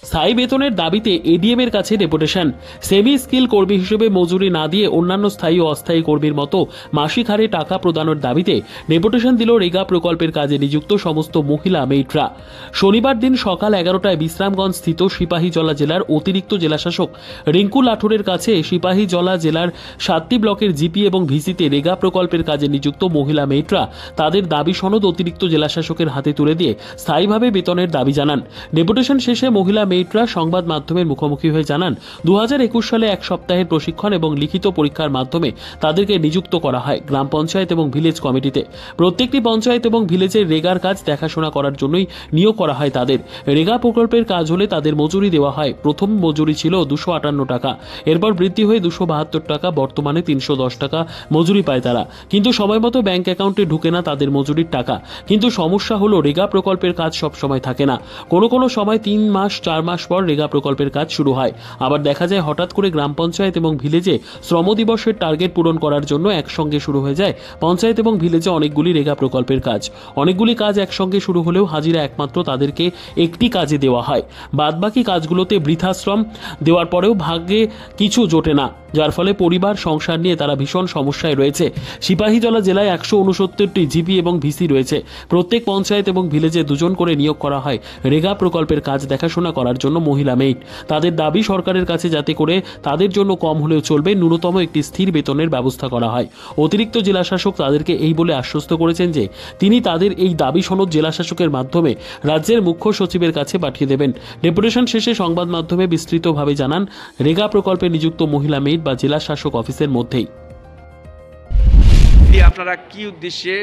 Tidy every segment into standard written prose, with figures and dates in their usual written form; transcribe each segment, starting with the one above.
স্থায়ী বেতনের দাবিতে এডিএম এর কাছে ডেপুটেশন। সেমি স্কিল কর্মী হিসেবে মজুরি না দিয়ে অন্যান্য স্থায়ী ও অস্থায়ী কর্মীর মতো মাসিক হারে টাকা প্রদানের দাবিতে ডেপুটেশন দিল রেগা প্রকল্পের কাজে নিযুক্ত সমস্ত মহিলা মেটরা। শনিবার দিন সকাল 11টায় বিশ্রামগঞ্জ স্থিত সিপাহীজলা জেলার অতিরিক্ত জেলাশাসক রিঙ্কু লাঠুরের কাছে সিপাহীজলা জেলার 7টি ব্লকের জিপি এবং ভিসিতে রেগা প্রকল্পের কাজে নিযুক্ত মহিলা মেটরা তাদের দাবি সনদ অতিরিক্ত জেলাশাসকের হাতে তুলে দিয়ে স্থায়ীভাবে বেতনের দাবি জানান। ডেপুটেশন শেষে মহিলা মেটরা সংবাদ মাধ্যমের মুখোমুখি হয়ে জানান 2021 সালে এক সপ্তাহের প্রশিক্ষণ এবং লিখিত পরীক্ষার মাধ্যমে তাদেরকে নিযুক্ত করা হয় গ্রাম পঞ্চায়েত এবং ভিলেজ কমিটিতে। প্রত্যেকটি পঞ্চায়েত এবং ভিলেজের রেগার কাজ দেখাশোনা করার জন্যই নিয়োগ করা হয় তাদের। রেগা প্রকল্পের কাজ হলে তাদের মজুরি দেওয়া হয়। প্রথম মজুরি ছিল 258 টাকা, এরপর বৃদ্ধি হয়ে 272 টাকা, বর্তমানে 310 টাকা মজুরি পায় তারা। কিন্তু সময় মতো ব্যাংক অ্যাকাউন্টে ঢুকে না তাদের মজুরির টাকা। কিন্তু সমস্যা হলো রেগা প্রকল্পের কাজ সব সময় থাকে না। কোনো সময় 3 মাস 4 মাস পর রেগা প্রকল্পের কাজ শুরু হয়। আবার দেখা যায় হঠাৎ করে গ্রাম পঞ্চায়েত এবং ভিলেজে শ্রম দিবসের টার্গেট পূরণ করার জন্য একসঙ্গে শুরু হয়ে যায় পঞ্চায়েত এবং ভিলেজে অনেকগুলি রেগা প্রকল্পের কাজ। অনেকগুলি কাজ একসঙ্গে শুরু হলেও হাজিরা একমাত্র তাদেরকে একটি কাজে দেওয়া হয়। বাদবাকি কাজগুলোতে বৃথাশ্রম দেওয়ার পরেও ভাগ্যে কিছু জোটে না, যার ফলে পরিবার সংসার নিয়ে তারা ভীষণ সমস্যায় রয়েছে। সিপাহীজলা জেলায় 169টি জিপি এবং ভিসি রয়েছে। প্রত্যেক পঞ্চায়েত এবং ভিলেজে 2 জন করে নিয়োগ করা হয় রেগা প্রকল্পের কাজ দেখাশোনা করার জন্য মহিলা মেট। তাদের দাবি সরকারের কাছে যাতে করে তাদের জন্য কম হলেও চলবে ন্যূনতম একটি স্থির বেতনের ব্যবস্থা করা হয়। অতিরিক্ত জেলাশাসক তাদেরকে এই বলে আশ্বস্ত করেছেন যে তিনি তাদের এই দাবি সনদ জেলাশাসকের মাধ্যমে রাজ্যের মুখ্য সচিবের কাছে পাঠিয়ে দেবেন। ডেপুটেশন শেষে সংবাদ মাধ্যমে বিস্তৃতভাবে জানান রেগা প্রকল্পে নিযুক্ত মহিলা মেট বা জেলা শাসক অফিসের মধ্যেই। আপনারা কি উদ্দেশ্যে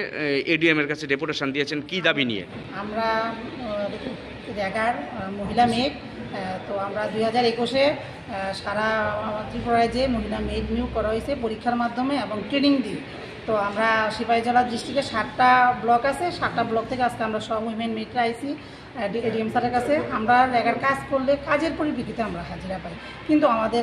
এডিএম এর কাছে ডেপুটেশন দিয়েছেন, কি দাবি নিয়ে? আমরা রেগার মহিলা মেট, তো আমরা 2021-এ সারা ত্রিপুরায় যে মহিলা মেট নিয়োগ করা হয়েছে পরীক্ষার মাধ্যমে এবং ট্রেনিং দিয়ে। তো আমরা সিপাহীজলা ডিস্ট্রিক্টে 7টা ব্লক আছে, 7টা ব্লক থেকে আজকে আমরা সব উইমেন মেটরা আইসি এডিএম স্যারের কাছে। আমরা রেগার কাজ করলে কাজের পরিপ্রেক্ষিতে আমরা হাজিরা পাই, কিন্তু আমাদের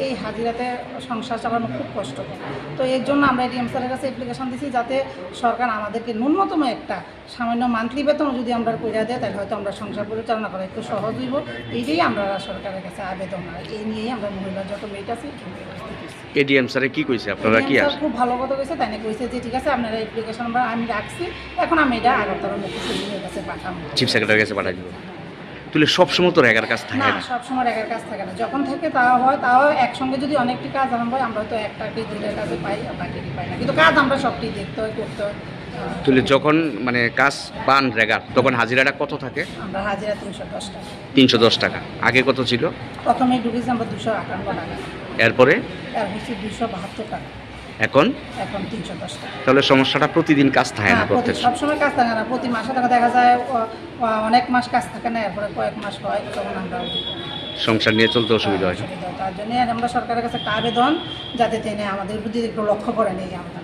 এই হাজিরাতে সংসার চালানো খুব কষ্টকর। তো এর জন্য আমরা এডিএম স্যারের কাছে অ্যাপ্লিকেশন দিয়েছি যাতে সরকার আমাদেরকে ন্যূনতম একটা সামান্য মান্থলি বেতন যদি আমরা কইরা দেয় তাহলে হয়তো আমরা সংসার পরিচালনা করা একটু সহজ হইব। এইটাই আমরা সরকারের কাছে আবেদন, আর এই নিয়েই আমরা মহিলা যত মেট আছে। এডিএম স্যারে কি কইছে, আপনারা কি আসে? খুব ভালো কথা কইছে, তাই না কইছে যে ঠিক আছে আপনারা অ্যাপ্লিকেশন আমি রাখছি, এখন আমি এটা আগরতলা মুখ্য সচিবের কাছে পাঠাবো, চিফ সেক্রেটারির কাছে পাঠাই দিব। তুলে সবসময় তো রেগার কাজ থাকে না? সবসময় রেগার কাজ থাকে না, যখন থাকে তাও হয়, তাও একসঙ্গে যদি অনেকটি কাজ হয় আমরা তো একটাকে 2টার কাজে পাই, বাকিটি পাই না, কিন্তু কাজ আমরা সবটি দেখতে হয়, করতে হয়। তুলে যখন মানে কাজ পান রেগার তখন হাজিরাটা কত থাকে? আমরা হাজিরা 310 টাকা। 310 টাকা। আগে কত ছিল? প্রথমে ঢুকেছি আমরা 258 টাকা, এরপরে 272 টাকা, এখন 310 টাকা। তাহলে সমস্যাটা প্রতিদিন কাজ থাকে না? প্রত্যেক সবসময় কাজ থাকে না, প্রতি মাসে দেখা যায় অনেক মাস কাজ থাকে না, এরপরে কয়েক মাস হয়, তখন আমরা সংসার নিয়ে চলতে অসুবিধা হয়। তার জন্য আমরা সরকারের কাছে একটা আবেদন যাতে তিনি আমাদের প্রতি একটু লক্ষ্য করেন এই আমরা